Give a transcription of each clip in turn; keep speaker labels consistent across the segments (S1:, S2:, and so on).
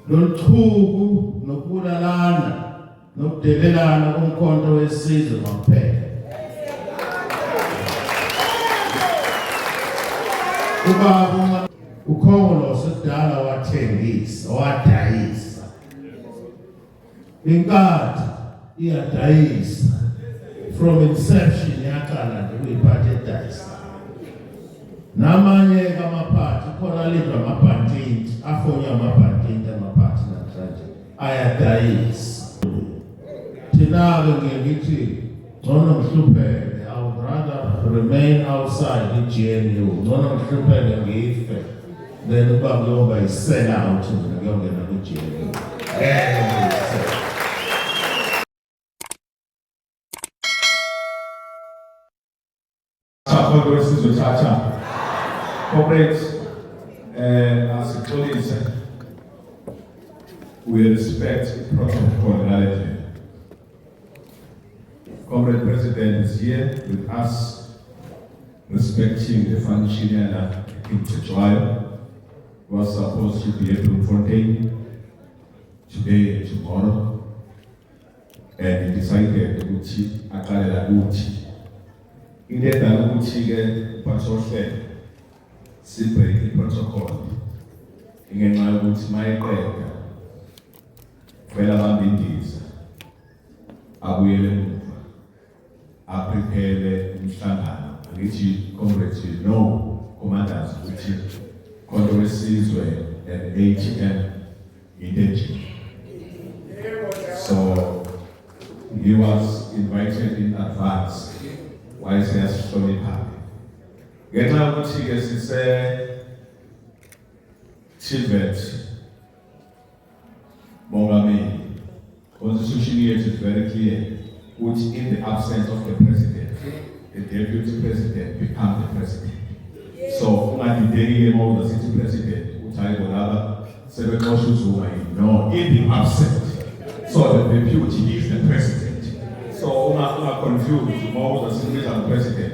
S1: loluchuku nokubulalana nokudelelana komkhonto wesizwe kwaphela. Ubaba ukhongolose kudala wathengisa wadayisa, inkathi iyadayisa from inception yaqala nje kuyiphathe edayisa. Namanye kamaphathi khona lidwa amabhantinti afonya amabhantinti amaphathi namhlanje ayadayisa. Thina-ke ngithi ngcono ngihlupheke, I would rather remain outside i-GNU, ngcono ngihlupheke ngife then ukuba kuyoba yi-sell out mina kuyongena kwi-GNU.
S2: Comrades, asixolise, we respect protocollarity. Comrade President is here with us, respecting the function of trial. Was supposed to be at Bloemfontein today and tomorrow, and he decided to akalela uthi indlela ukuthi ke basohle sibreak protocol ingenxa yokuthi mayeqeda phela bambindisa abuyele emuva aprepare umhlangano. Ngithi comrades, you know, commanders ukuthi khonto wesizwe and ATM intention. So he was invited in advance. Why is he so happy? Ngenxa yokuthi ke sise Chilvet Mongameli, constitution here is very clear, which in the absence of the president, the deputy president becomes the president. So, ungadideki emo the city president, uthai bolaba, sebexosha uZuma, no, in the absence. So the deputy is the president. So, unga confused, Mo the city president.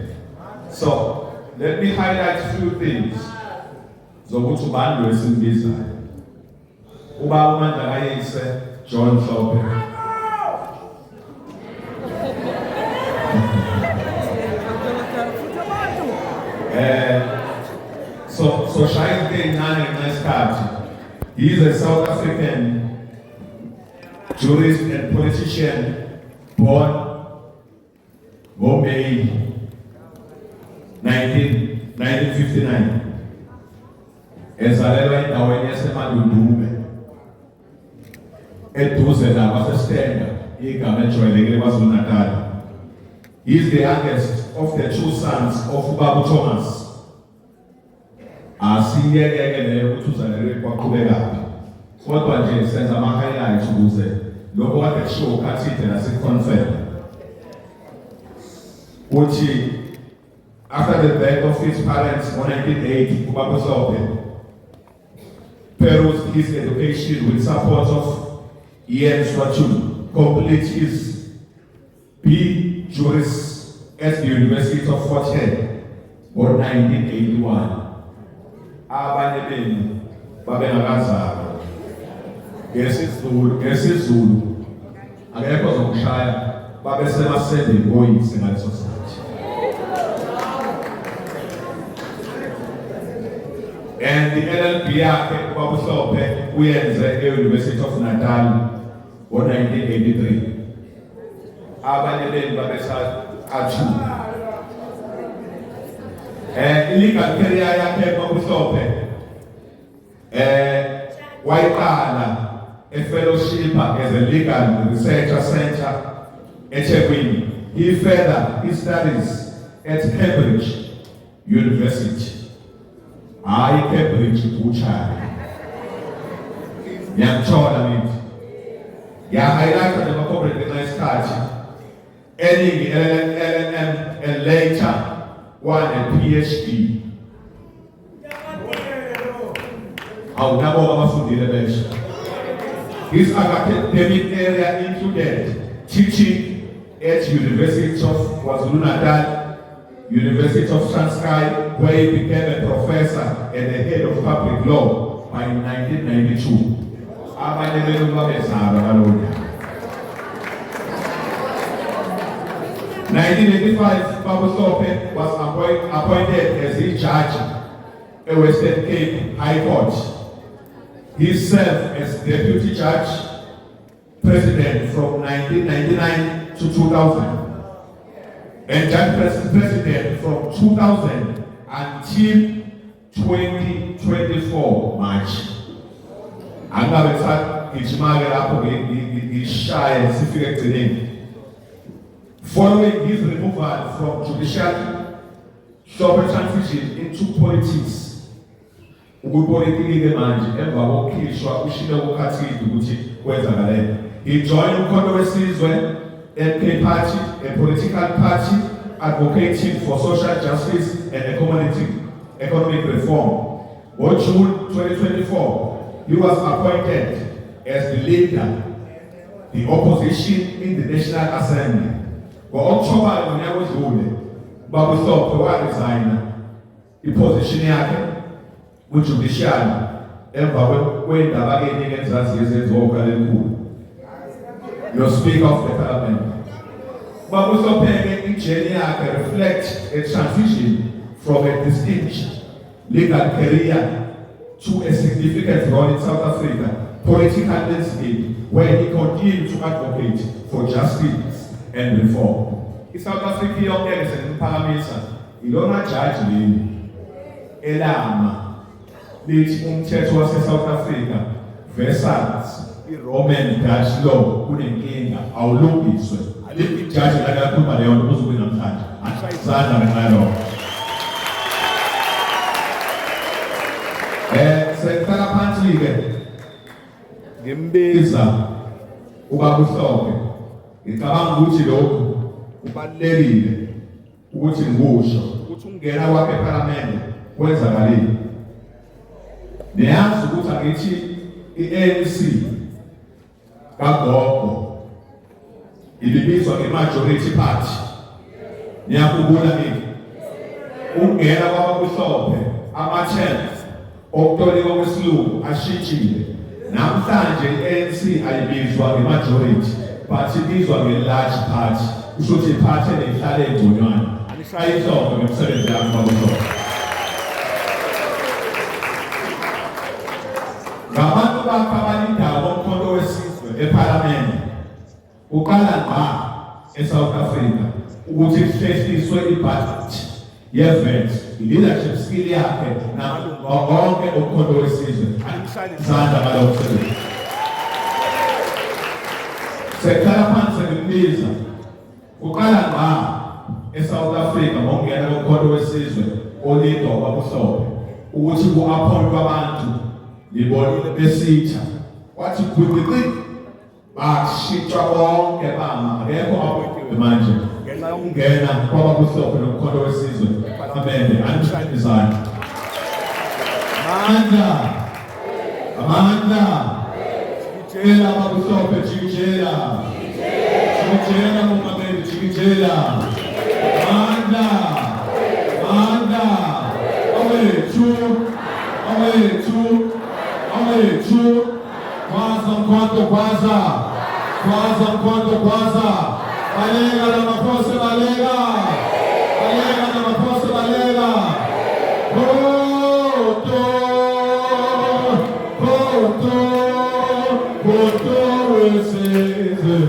S2: So, let me highlight a few things. Zokuthi ubani wesimbiza. Uba uMandla kayise John Hlophe. So Shine nice card. He is a South African jurist and politician born May 1959. Ezalelwa endaweni yaseMadudube eduze nabaseStenda, igama ejwayelekile KwaZulu-Natal. He is the youngest of the two sons of Ubaba Thomas. Asiyeke leyo ukuthi uzalelwe kwaqhubeka. Kodwa nje senza ama-highlights ukuze lokho kade kushiwo khathide nase-confirm. Uthi after the death of his parents in 1980, Ubaba Hlophe pursued his education with support of Ian Swathu, complete his B. Juris at the University of Fort Hare in 1981. Abanye benu babengakazalwa ngesizulu akekho zokushaya babesemasendeni boyise ngaleso sikhathi. And the LLB yakhe Ubaba Hlophe uyenze e-University of Natal ngo-1983. Abanye benu babesaqathula. Illegal career yakhe Ubaba Hlophe wayiqala a fellowship as a legal researcher center eThekwini. He further his studies at Cambridge University. Cambridge Buchari. Ngiyakuthola mithi. Ngiya-highlighta nje ama-corporate ngesikhathi. Earning LLM and later won a PhD. Awunabo abafundile besho. His academic area included teaching at University of KwaZulu-Natal, University of Transkei, where he became a professor and the head of public law by 1992. abanye benu babezalwa ngalowo nyaka. 1985, Babu Sope was appointed as a judge at Western Cape High Court. He served as deputy judge president from 1999 to 2000, and judge president from 2000 until 2024 March. Angabe sa gijimake lapho ngishaya sifike egcineni. Following his removal from judicial, Sope transitioned into politics. Ukupolitiki manje emva kokukhishwa ushilo ukhathidi ukuthi kwenzakaleni. He joined uMkhonto weSizwe MK Party, a political party advocating for social justice and economic reform. On June 2024, he was appointed as the leader, the opposition in the National Assembly. Ngo-October ngonyaka odlule, Babu Sope waresigna iposition yakhe kujudicial emva kwendaba eningi ezazi ezenziwa ukhale elikhulu. Your Speaker of the Parliament. Babu Sope ijeni yakhe reflects a transition from a distinguished legal career to a significant role in South Africa political landscape where he continued to advocate for justice and reform. ISouth Africa yonke ngiseniphakamisa ilona jaji leli elama lithi umthetho wase-South Africa versus i-Roman Dutch law kunenkinga awulungiswe. Alikho ijaji lakakhuluma leyo nto kuze kube namhlanje. Ashayisana ngenxa yalokho. Sekuhlala phansi-ke ngimbiza uBabu Sope. Ngicabanga ukuthi lokhu kubalulekile ukuthi ngikusho ukuthi ungena kwakhe eParliament kwenzakaleni. Niyazi ukuthi angithi i-ANC kagogo ilibizwa nge-majority party. Niyakhumbula nini? Ungena kwaBabu Sope ama-terms okutolikwa kwesilungu ashintshile. Namhlanje i-ANC ayibizwa nge-majority but ibizwa nge-large party. Kusho ukuthi iphathi enehlala engconywana. Anishaye ihlombe ngemisebenzi yakho Babu Sope. Ngabantu bakho abalindayo boMkhonto weSizwe eParliament uqala ngqa eSouth Africa ukuthi kuhlehliswe ibudget ye-VAT, i-leadership skill yakhe namalungu onke oMkhonto weSizwe. Anishaye izandla ngalokho msebenzi. Sekhala phansi ngimbiza uqala ngqa eSouth Africa ngokungena koMkhonto weSizwe olindwa uBabu Sope ukuthi ku-appoint abantu libonile besitha wathi khwiqi bashintshwa bonke bama akekho appointiwe manje ngenxa yokungena kwaBabu Sope noMkhonto weSizwe eParliament. Anishaye izandla. Amandla Jikijela Babu Sope, jikijela Mongameli, jikijela Manda awethu kwaza mkhonto kwaza balega namaphosa balega Koto wesizwe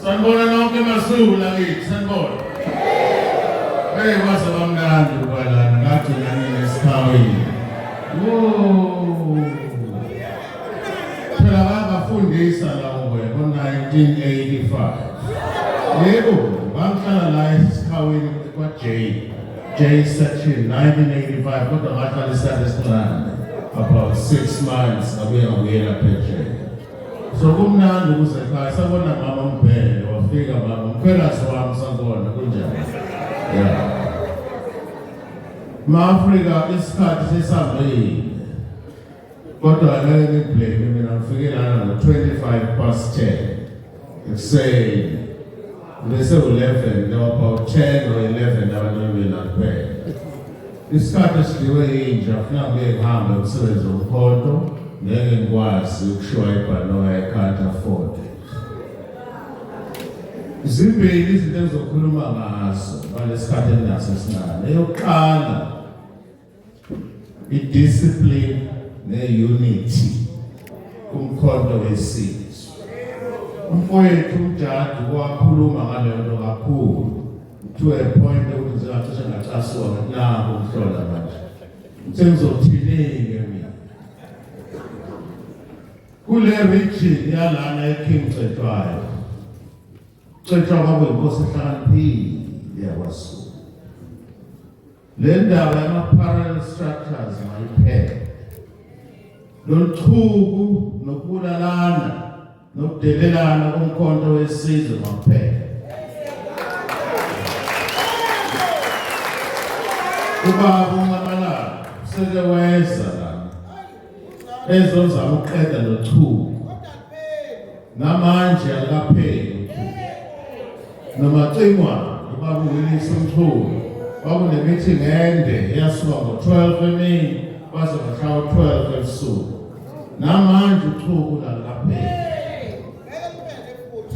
S1: sanibona nonke masula kithi sanibona. Hey wasabamnandi ubalana ngathi ngani esiphaweni. Phela bangafundisa lawo ngo-1985. Yebo, bangihlala la esikhaweni J section 1985 kodwa ngahlala isikhathi esincane about 6 months ngabuyela phesheya. So kumnandi ukuze ekhaya sabona mama Mbhele wafika mama mkhwelasi wami sankhona kunjani. Yeah. Ma-Afrika isikhathi sesambile. Kodwa ngeke ngiblame mina ngifike lana ngo-10 ekuseni. Bese 11 there were about 10 or 11 abantu bebelaphela. Isikhathi esidliwe yinja funa ngibe ngihambe umsebenzi womkhonto ngeke ngikwazi ukushiwa ibhanoya I can't afford it. Zimbili izinto engizokhuluma ngazo ngalesikhathi enginaso esincane. Eyokuqala i-discipline ne-unity kumkhonto wesizwe. Umfowethu uJadu wakhuluma ngale nto kakhulu to a point ukuthi ngizacishe ngacasuka nginako ukuhlola manje. Sengizothini-ke mina kule region yalana eKing Cetshwayo. Cetshwayo kwakuyinkosi ehlakaniphile yakwaZulu. Le ndaba yama-parallel structures mayiphele. Loluchuku nokubulalana nokudelelana komkhonto wesizwe makuphela. Ubaba uNcamalala seke weza lana ezozama ukuqeda lo chuku. Namanje alikapheli. Nomacingwana ubaba uWillis Mthulu kwakunemeeting ende eyasuka ngo-12 emini kwaze kwahlala 12 ebusuku. Namanje uchuku alikapheli.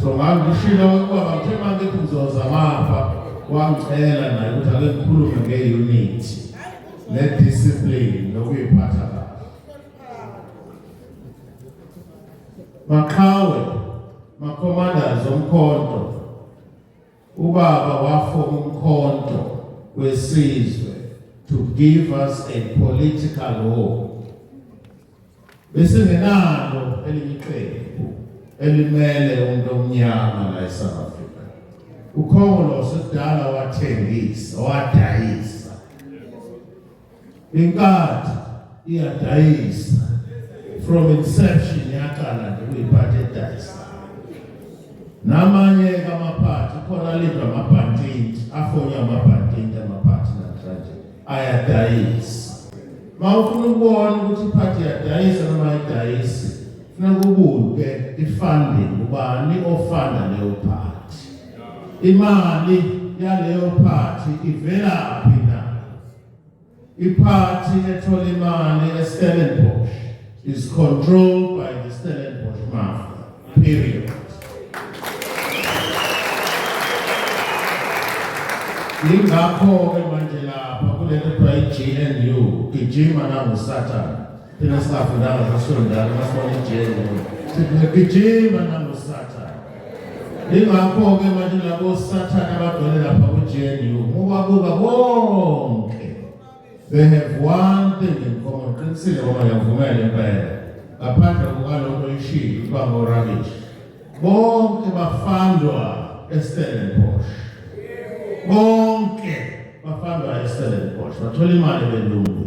S1: So ngangishilo ukuba ngithe mangithi ngizozamapha wangicela naye ukuthi ake ngikhulume nge-unity ne-discipline nokuyiphatha kahle. Maqhawe ma-commanders omkhonto ubaba wafoma umkhonto wesizwe to give us a political home. Besingenalo elinye iqembu elimele umuntu omnyama la eSouth Africa. Ukhongolose kudala wathengisa wadayisa. Inkathi iyadayisa from inception yaqala nje kuyiphatha edayisa. Namanye kamaphathi khona lidwa amabhantinti afonya amabhantinti amaphathi namhlanje ayadayisa. Mawufuna ukubona ukuthi iphathi yadayisa noma ayidayisi funeka ubuke i-funding ubani ofunda leyo phathi. Imali yaleyo phathi ivelaphi na? Iphathi ethola imali eStellenbosch is controlled by the Stellenbosch mafia. Period. Ingakho-ke manje lapha kule nto kuthiwa i-GNU gijima nangusathane. Thina singafundanga sasondala masibona i-GNU sithi gijima nangusathane. Ingakho-ke manje labo sathane abagcwele lapha ku-GNU ngobabuka bonke they have one thing in common. Qinisile ngoba ngiyavumela impela ngaphandle kukalokho ishilo ukuba ngo-rubbish. Bonke bafandwa eStellenbosch. Bonke bafandwa eStellenbosch bathola imali belungu.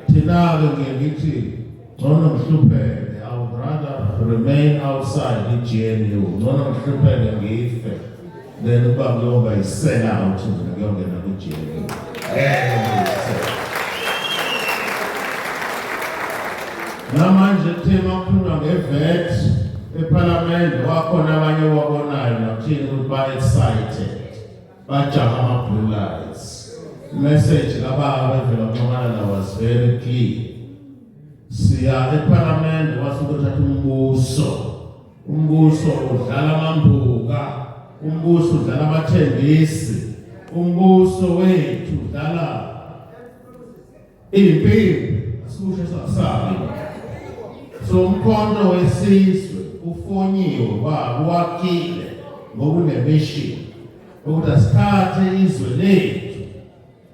S1: Thina-ke ngithi ngcono ngihlupheke. I would rather remain outside i-GNU. Ngcono ngihlupheke ngife then ukuba kuyoba yi-sell out mina kuyongena ku-GNU. Namanje thema kukhulunywa ngeVET ePhalamende wakhona abanye wabonayo nakuthini ukuthi ba-excited bajaha ama-blue lights. Message lababa evela kuNcamalala was very clear. Siya ePhalamende wasuke uthatha umbuso udlala amambuka, umbuso udlala abathengisi, umbuso wethu udlala impilo asikusho sasabi. So umkhonto wesizwe ufonyiwe wakile ngokunemission ukuthi asithathe izwe lethu.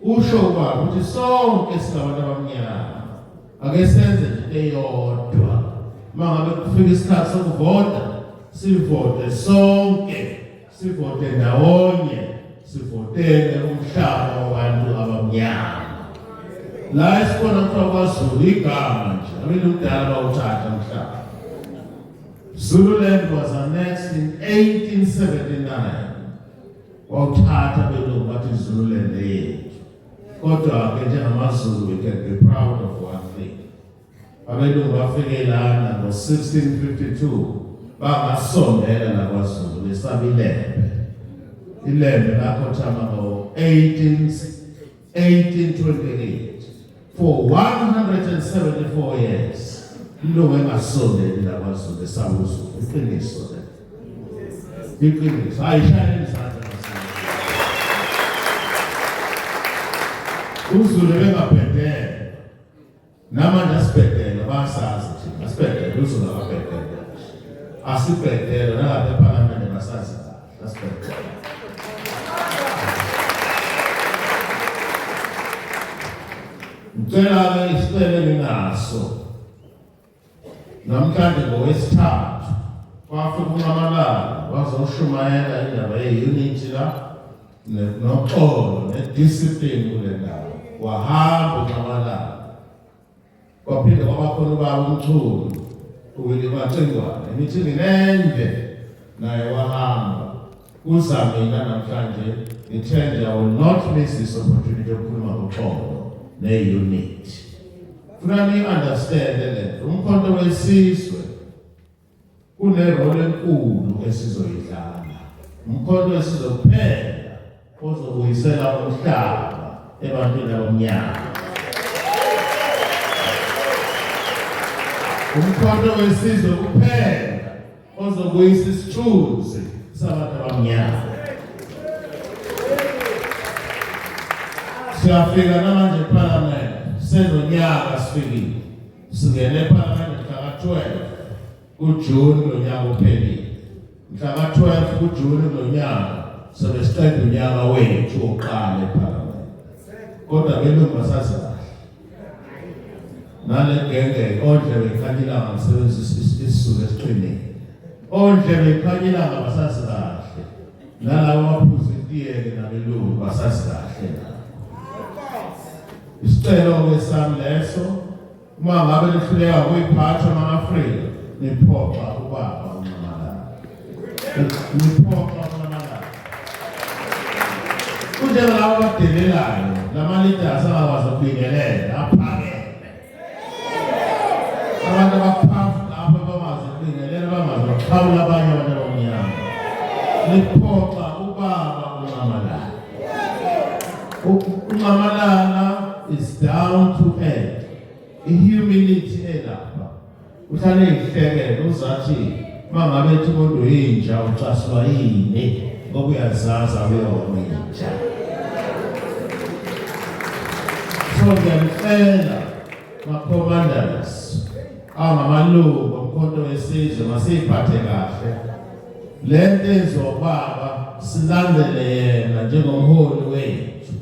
S1: Usho ukuthi sonke singabantu abamnyama ake senze into eyodwa. Uma ngabe kufika isikhathi sokuvota sivote sonke sivote ndawonye, sivotele umhlaba wabantu abamnyama. La esikhona kuthiwa kwaZulu igama nje, abeli umdala bawuthatha umhlaba. Zululand was annexed in 1879. Wawuthatha belungu bathi Zululand yethu. Kodwa ke njengamaZulu we can be proud of one thing. Abelungu bafike lana ngo-1652 bangasondela nakwaZulu besaba ilembe. Ilembe lakhothama ngo-1828. For 174 years, ilungu engasondeli nakwaZulu besaba uZulu. Iqiniso le. Iqiniso. Ayishayele izandla. uZulu bengabhedela namanje asibhedela basazi thina asibhedela uZulu akabhedela asibhedela nalapha ePhalamende basazi asibhedela. Ngicela isicelo nginaso namhlanje ngowesithathu kwafika uNamalala wazoshumayela indaba ye-unity la noxolo ne-discipline kule ndawo. Wahamba uNamalala kwaphinde kwabakhona ubaba umchulu uWillie Macengwane imithini nende naye wahamba. Kuza mina namhlanje ngithenje I will not miss this opportunity yokukhuluma ngoxolo ne-unity. Funani understand le umkhonto wesizwe kunerole enkulu esizoyidlala. Umkhonto wesizwe kuphela ozobuyisela umhlaba ebantwini abamnyama. Umkhonto wesizwe kuphela ozobuyisa isithunzi sabantu abamnyama. Siyafika namanje ePhalamende senonyaka sifikile. Singene ePhalamende mhla ka-12 kuJuni lo nyaka uphelile. Mhla ka-12 kuJuni lo nyaka sobe siqeda unyaka wethu oqala ePhalamende. Kodwa belungu basazi kahle. Nale genge ondle bekhanyilanga ngisebenzisa isizulu esiqinile. Ondle bekhanyilanga basazi kahle. Nalabo baphuza itiyeke nabelungu basazi kahle. Isicelo sami leso uma ngabe nihluleka ukuyiphatha ama-Afrika niphoqa ubaba uNamalala. Niphoqa uNamalala. Kunjengalabo abadelelayo lama-leaders angakwazi ukubingelela aphakeme. Abantu abaphafu lapho bamazi ukubingelela bamazi baqhawula abanye abantu abamnyama. Niphoqa ubaba uNamalala. uNamalala is down to earth. Humility elapha. Uhlale ihlekela uzathi mangabe ethi umuntu inja ucaswa yini ngoba uyazaza uyona inja. So ngiyacela ma-commanders angamalungu omkhonto wesizwe masiyiphathe kahle. Le nto ezobaba silandele yena njengomholi wethu.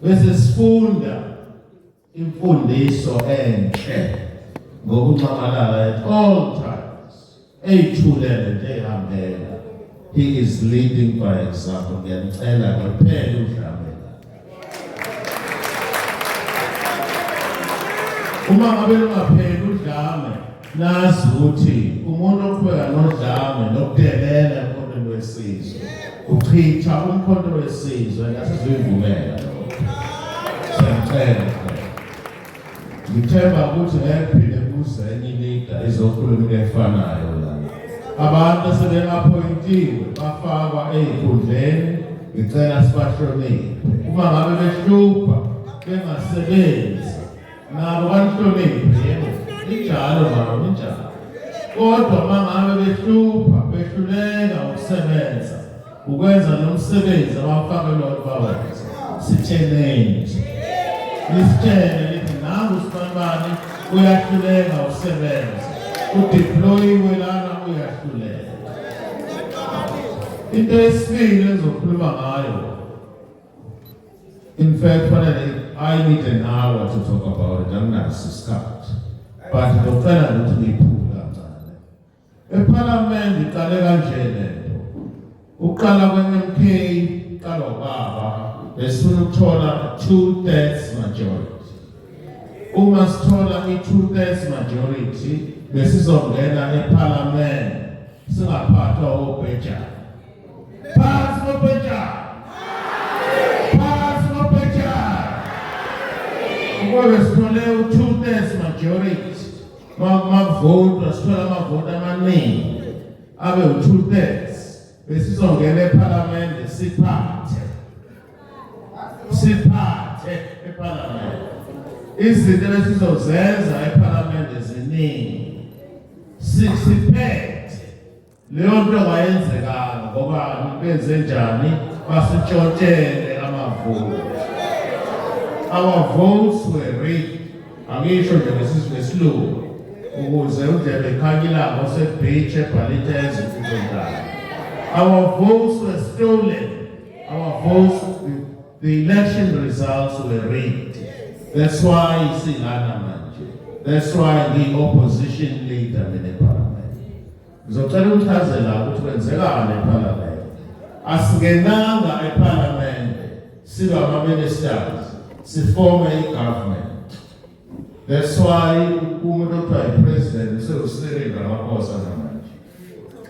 S1: Bese sifunda imfundiso enhle ngokuNamalala at all times. Eyithulele nje ehambela. He is leading by example. Ngiyacela kuphela udlamela. Uma ngabe ungapheli udlame nazi ukuthi umuntu oqhubeka nodlame nokudelela emkhondweni wesizwe uchitha umkhonto wesizwe ngasizoyivumela. Ngithemba ukuthi ngeke kuze enye leader izokhuluma into efanayo la. Abantu asebengaphoyintiwe bafakwa ey'khundleni ngicela sibahloniphe. Uma ngabe behlupha bengasebenzi nabo banihloniphe yebo. Injalo mama injalo. Kodwa uma ngabe behlupha behluleka ukusebenza ukwenza nomsebenzi abafakelwa bawenza. Sitheneni nje. Nisitshele lithi nangu uSibambane uyahluleka usebenza. Udeployiwe lana uyahluleka. Into yesibili engizokhuluma ngayo. In fact, I need an hour to talk about it. Anginaso isikhathi. But ngicela ukuthi ngiphule kancane. ePhalamende iqale kanje lento. Uqala kwe-MK qala ubaba besifuna ukuthola 2/3 majority. Uma sithola i-2/3 majority besizongena eParliament singaphathwa obhejane. Phansi ngobhejane. Phansi ngobhejane. Ngoba sithole u-2/3 majority. Mavota sithola amavoti amaningi abe u-2/3 besizongena eParliament siphathe eParliament. Izinto esizozenza eParliament ziningi. Siphethe leyo nto ayenzekanga ngoba benze njani basitshontshele amavoti. Our votes were rigged. Angisho nje ngesilungu ukuze undlebe ekhanyilanga osebeach ebhalite ezinkundleni. Our votes were stolen. Our votes, the election results were rigged. That's why you see Lana Manje. That's why the opposition leader in the parliament. Ngizocela ukuchazela ukuthi kwenzekani eParliament. Asingenanga eParliament sibe ama-ministers, sifome i-government. That's why umuntu okuthiwa yi-president useCyril Ramaphosa namanje.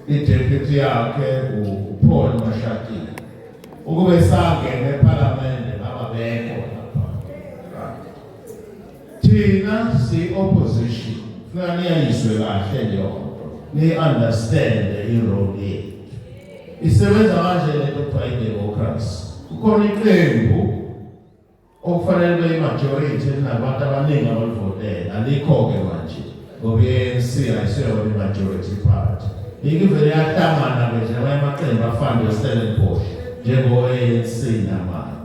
S1: I-deputy yakhe uPaul Mashatile. Ukube sangena eParliament ababekho lapha. Thina si-opposition funeka niyayizwe kahle leyo nto, ni-understand i-role yethu. Isebenza kanje lento okuthiwa i-democracy. Kukhona iqembu okufanele beyi-majority elinabantu abaningi abalivotela, alikho-ke manje ngoba i-ANC ayisiyona i-majority party. Ikivele yahlangana-ke nje amaqembu afana no-Stellenbosch njengo-ANC namanye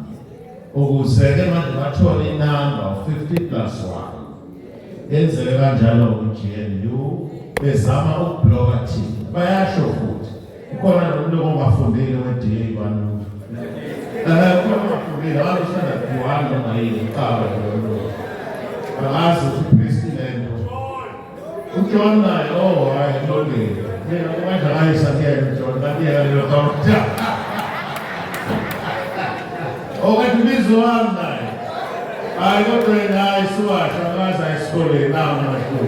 S1: ukuze-ke manje bathole inamba of 50+1. Yenzeke kanjalo ku-GNU bezama ukubloka thina, bayasho futhi ukhona nomuntu ongafundile we-DA bantu. Kukhona abafundile abashana noma yini uqaba lo. Angazi ukuthi president uJohn naye hayi lolile. Mina kumanje ayisakele uJohn kanti lo kautha. Okwebizo wami naye. Hayi kodwa naye siwasha ngaze ayisikoleni namanje.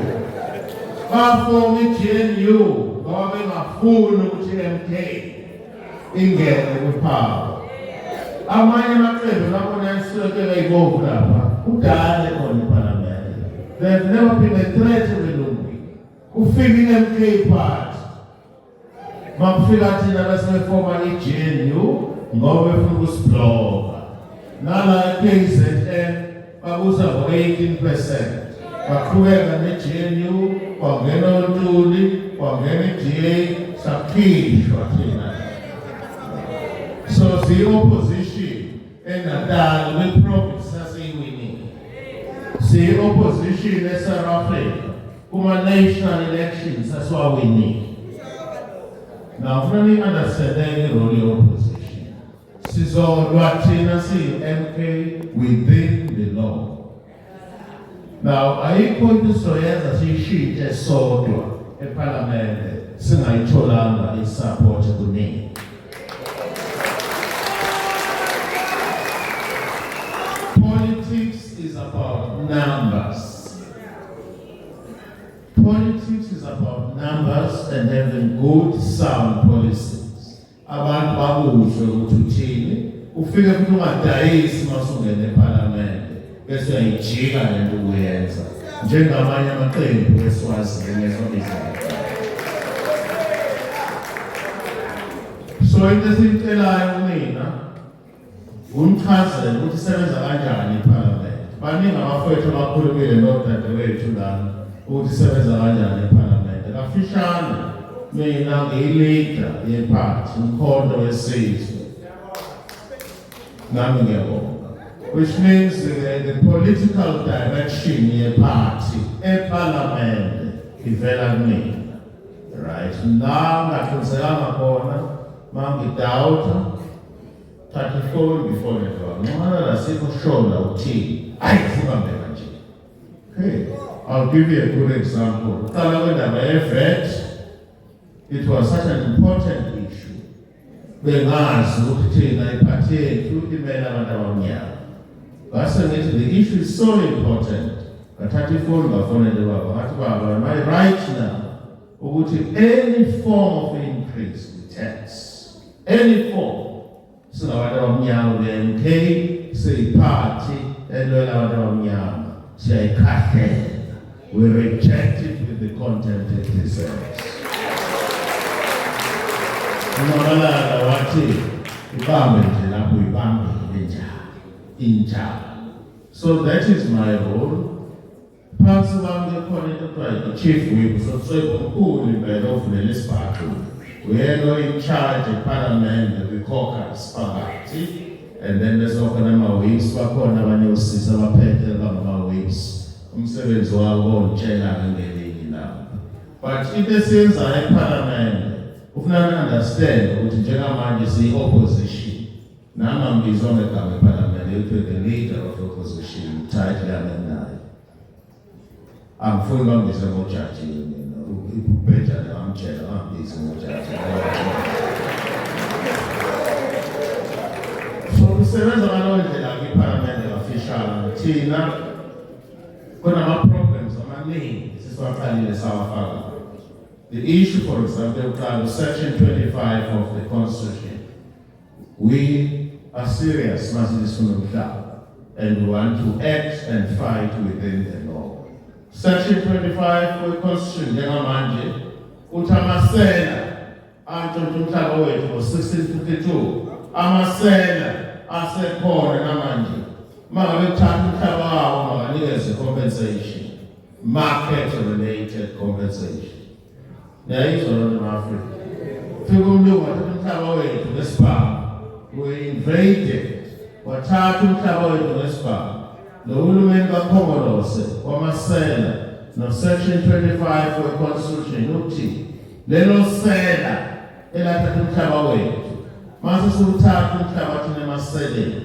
S1: Bafoma iGNU ngoba bengafuni ukuthi MK ingene kuPhawu. Amanye amaqembu lapho nayiswekela ibovu lapha kudala khona eParliament. They have never been a threat ebelungwini. Kufika i-MK party makufika thina bese befoma iGNU ngoba befuna ukusibloka. Nala KZN babusa ngo-18%. Baqhubeka ne-GNU kwangena uNtuli kwangena i-DA sakhishwa thina. So the opposition in Natal with province winning. The opposition in South Africa, national elections, that's what we need. Now, really understanding the role of opposition. So, Latina see MK within the law. Now, I point to Soyeza she just saw a parliament, Sinai is supported to me. Politics is about numbers. Politics is about numbers and having good, sound policies. Abantu bakuzwe ukuthi uthini, ufike futhi ungadayisi masungena eParliament, bese uyayijika lento uyenza. Njengamanye amaqembu esiwazile ngesonizana. So into esiyicelayo mina umchazele ukuthi isebenza kanjani eParliament. Baningi abafowethu abakhulumile nodadewethu lana ukuthi isebenza kanjani eParliament. Kafishane mina ngiyi-leader yephathi, umkhonto wesizwe. Nami ngiyabonga. Which means the political direction yephathi eParliament ivela kumina. Right? La ngaqinisekanga khona mangidawuta thatha ifoni before noma la sikho shola uthini ayifuna mbeka nje. Okay, I'll give you a good example. Qala kwendaba ye-VAT, it was such an important issue bengazi ukuthi thina iphathi yethu imele abantu abamnyama. Ngase ngithi the issue is so important. Ngathatha ifoni ngafonela baba ngathi baba, am I right now ukuthi any form of increase in tax, any form, singabantu abamnyama be-MK siyiphathi elwela abantu abamnyama siyayikhahlela. We reject it with the content it deserves. Umabalala wathi ibambe nje lapho ibambe injalo. So that is my role. Phansi kwami kukhona into ekuthiwa i-chief whip, sokusekukhulu impela ovulela isibhaxu. Uyena in charge eParliament kwi-caucus phakathi, and then besokhona ama-whips, bakhona abanye osisi abaphethe bangama-whips. Umsebenzi wabo ontshela ngelinye lapho. But into esiyenzayo eParliament ufuna understand ukuthi njengamanje siyi-opposition. Nami angibizwa ngegama eParliament ethi the leader of opposition, title yami. Angifuni bangibizwe ngojaji mina. Ubhejane amtshela bangibizwe ngojaji. So kusebenza ngaleyo ndlela kwiParliament official thina kunama-problems amaningi sesiwaqalile sawafaka. The issue, for example, Section 25 of the Constitution. We are serious, and we want to act and fight within the law. Section 25 of the Constitution, njengamanje, uthi amasela antshontshe umhlaba wethu ngo-1652. Amasela asekhona namanje. Mangabe kuthatha umhlaba wawo makanikeze compensation, market-related compensation. Niyayizwa loo nto Afrika. Fika umlungu wathatha umhlaba wethu ngesibhamu. We invaded. Wathatha umhlaba wethu ngesibhamu. Lo hulumeni kaKhongolose wamasela no-Section 25 we-Constitution uthi lelo sela elathatha umhlaba wethu. Mase siwuthatha umhlaba thina emaseleni,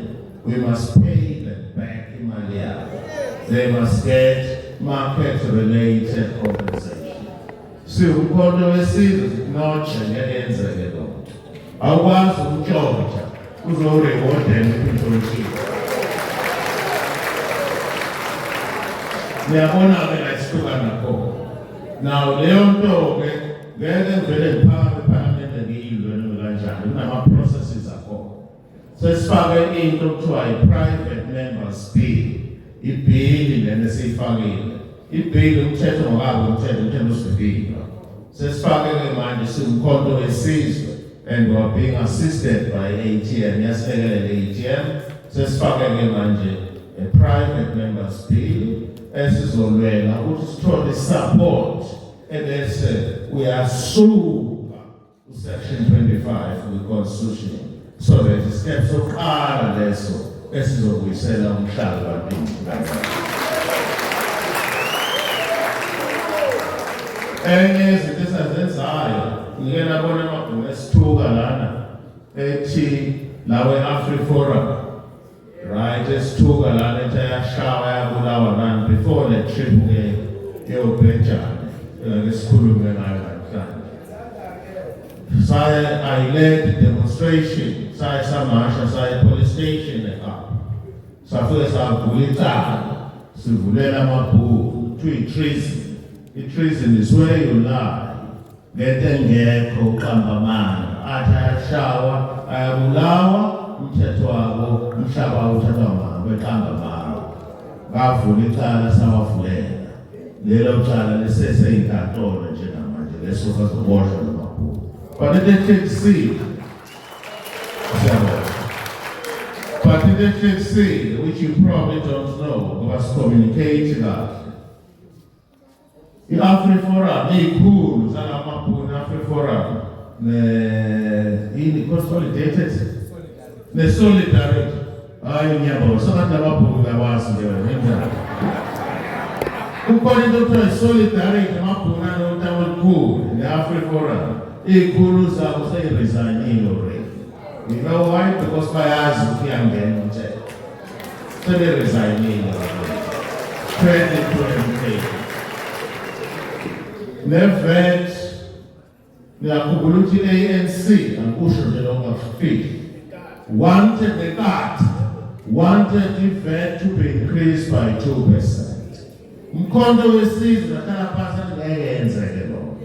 S1: we must pay them back imali yabo. They must get market-related compensation. Siwumkhondo wesizwe notshe ngeyenzeke lonto. Awukwazi ukutshontsha uzorewardeni kwintshontshiso. Niyabona-ke la isihlukana khona. Now leyo nto-ke ngeke ngivele ngiphakame eParliament ngiyilwe kanjani, kunama-processes akhona. Sesifake into okuthiwa i-private members bill. Ibhili lena esiyifakile. Ibhili umthetho ngokabi umthetho usivikela. Sesifake-ke manje siwumkhonto wesizwe and we are being assisted by ATM. Yasilekelela i-ATM. Sesifake-ke manje a private members bill esizolwela ukuthi sithole support ebese uyasuka uSection 25 we-Constitution so that isikhathi sokuqala leso esizobuyisela umhlaba ebantwini. Enye izinto esazenzayo ngike nabona amabhunu esithuka lana ethi lawe AfriForum, right, esithuka lana ethi ayashawa yabulawa nani before the trip yobhejane ngesikhulume ngayo namhlanje. I led the demonstration, samasha, police station eKapa. Safike savula icala, sivulela amabhuku, treason. I-treason is where you lie. Ngento engekho uqamba amanga. Athi ayashawa, ayabulawa, umthetho wabo, umhlaba uthathwa ngabo, beqamba amanga. Bavula icala sawavulela. Lelo cala liseseyinkantolo njengamanje lesuka zoboshwa namabhuku. But it didn't succeed. But it didn't succeed, which you probably don't know, was communicated out. I-AfriForum, iyikhulu zangamabhunu i-AfriForum, consolidated, ne-solidarity. Hayi ngiyabona, sokathi lababhunu kawazi nje wena. Kukhona into okuthiwa i-solidarity, amabhunu anothawu olukhulu, ne-AfriForum. Iyikhulu zabo seyiresign-ile already. You know why? Because bayazi ukuthi iyangena umthetho. Seberesign-ile already. Credit to education. NEVET Ngiyakhumbula ukuthi i-ANC angikusho nje lokungafiki. Wanted the cut, wanted the VAT to be increased by 2%. Umkhonto wesizwe nahlala phansi athi ngeke yenzeke lokho.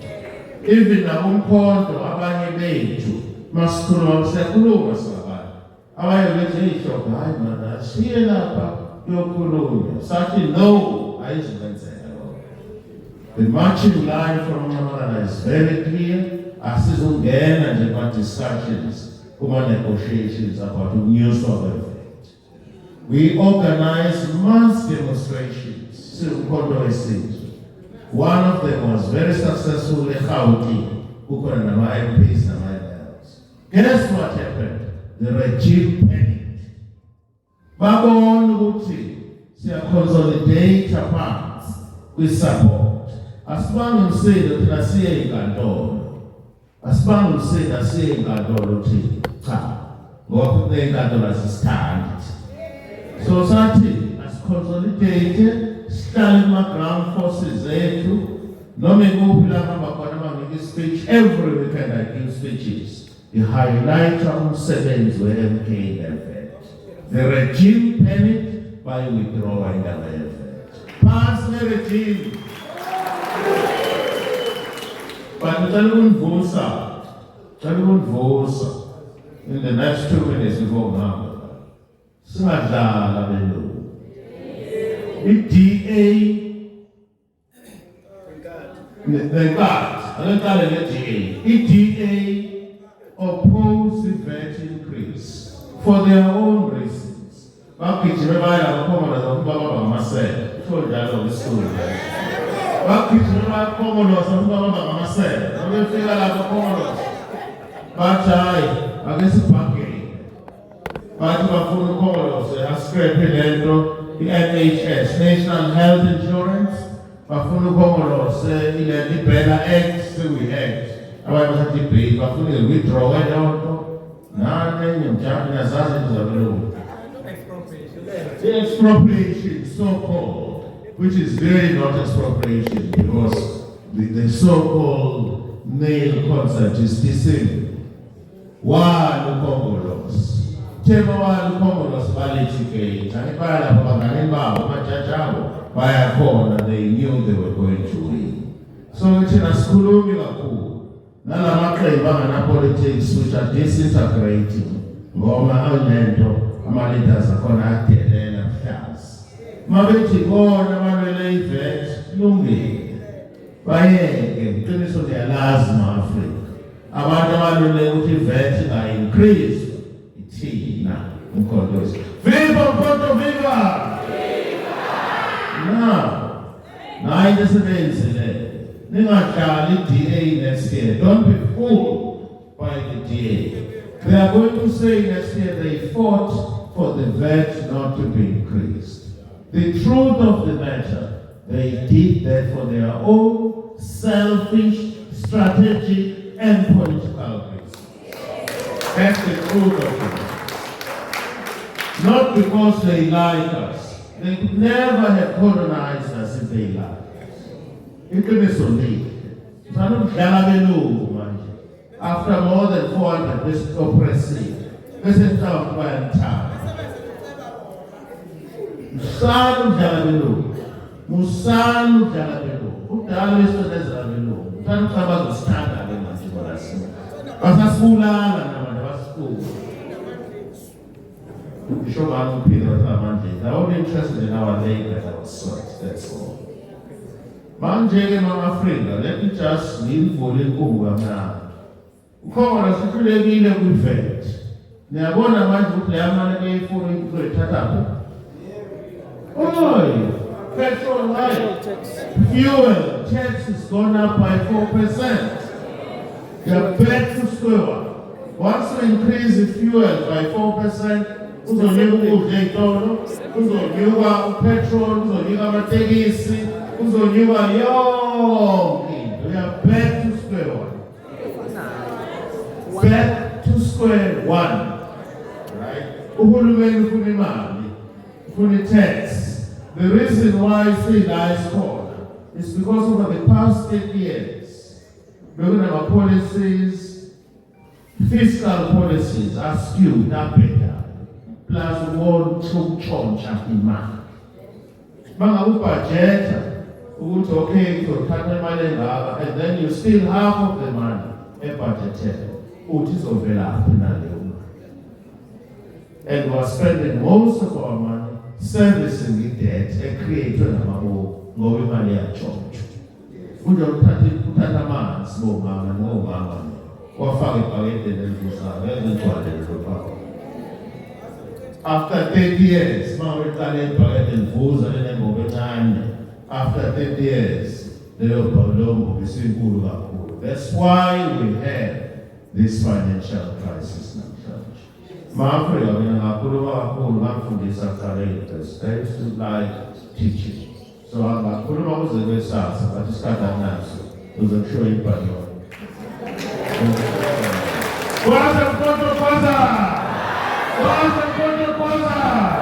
S1: Even nakumkhonto abanye bethu masikhuluma siyakhuluma sabantu. Abanye bethu ey'hloko hayi mana asiye lapha kuyokhulunywa. Sathi no, ayizukenzeka lokho. The marching line from Nyamalala is very clear. Asizungena nje kwa-discussions kuma-negotiations about unyuso lwe-VAT. We organize mass demonstrations siwumkhonto wesizwe. One of them was very successful eGauteng, kukhona nama-MPs nama-MLs. Guess what happened? The regime panicked. Babona ukuthi siya-consolidate apart kwi-support. Asibange umsindo thina siye enkantolo. Asibange umsindo siye enkantolo thina. Cha, ngoba kunenkantolo asisithandi. So sathi asiconsolidate, sihlale kuma-ground forces zethu, noma ikuphi la hamba khona bangike speech. Every weekend I give speeches. I-highlighta umsebenzi we-MK ne-VAT. The regime panicked by withdrawing the VAT. Pass the regime. But ngicela ukunivusa in the next 2 minutes before ngihamba. Singadlala belungu. I-DA nenkatha le-DA. I-DA oppose the VAT increase for their own reasons. Bagijime baya bakhongolose ukuthi babamba ngamasela. Kusho njalo ngesilungu. Bagijime bayakhongolose ukuthi babamba ngamasela. Nabefika lapho bakhongolose. Bathi hayi, ake sibhagele. Bathi bafuna ukhongolose ascrape lento i-NHS, National Health Insurance. Bafuna ukhongolose i-Bella Act, Act. Abantu bathi ibheki bafuna i-withdraw lento. Nane njalo ngiyazazi izabelungu. The expropriation, so-called, which is really not expropriation because the so-called nail concept is deceiving. One Congolos. Tema one Congolos litigate. And if I have a Ganimba, Machachao, by a corner, they knew they were going to win. So it's in a school Nala Makreba politics which are disintegrating. Goma Alento, Amalitas are connected and affairs. Mabeti Gona Manuel VAT, Lungi. Baye, Tunis of the Alasma Africa. Abantu abaluleke VAT are increased. Ithina umkhonto. Viva umkhonto, viva! Now, nayi lesebenzi le. Ningadlali i-DA next year. Don't be fooled by the DA. They are going to say next year they fought for the VAT not to be increased. The truth of the matter, they did that for their own selfish, strategic, and political reasons. That's the truth of it. Not because they like us. They could never have colonized us if they liked us. Iqiniso lithi. Sanudlala belungu manje. After more than 400 this oppressive. Bese mhlawumbe bayanithanda. Sanudlala belungu. Musanudlala belungu. Kudala besonezela belungu. Sanudlala bazosithanda ke manje bona sina. Basasibulala nabantu basibula. Ngisho bani uphila manje. They are only interested in our labor and our sweat. That's all. Manje-ke ma-Afrika, let me just ngivule inkubu kamnandi. Ukhona sihlulekile kwi-VAT. Niyabona manje ukuthi leya mali beyifuna ukuyithathaphi? Oy, petrol high. Fuel tax has gone up by 4%. You're back to square one. Once we increase the fuel by 4%, uzonyuka ukudla ey'tolo, uzonyuka upetrol, uzonyuka amatekisi, uzonyuka yonke into. We are back to square one. Back to square one. Right? Uhulumeni ufuna imali, ufuna tax. The reason why I say lies corner is because over the past 8 years, policies, fiscal policies are skewed, are better. Plus, we want to change imali. Bangakubhajeta ukuthi okay uzothatha imali engaka and then you still half of the money ebudgeted uthi izovelaphi naleyo mali. And we are spending most of our money servicing the debt ecreatwe ngamabomu ngoba imali yatshontshwa. Kunje uthatha amanzi bomama nobaba wafaka ibhakede elivuzayo ezigcwaleni lokho. After 30 years, after 30 years, that's why we have this financial crisis now. I used to like teaching. So I'm going to but it's not that nice. Those are showing Kwanza mkono kwanza. Kwanza mkono kwanza.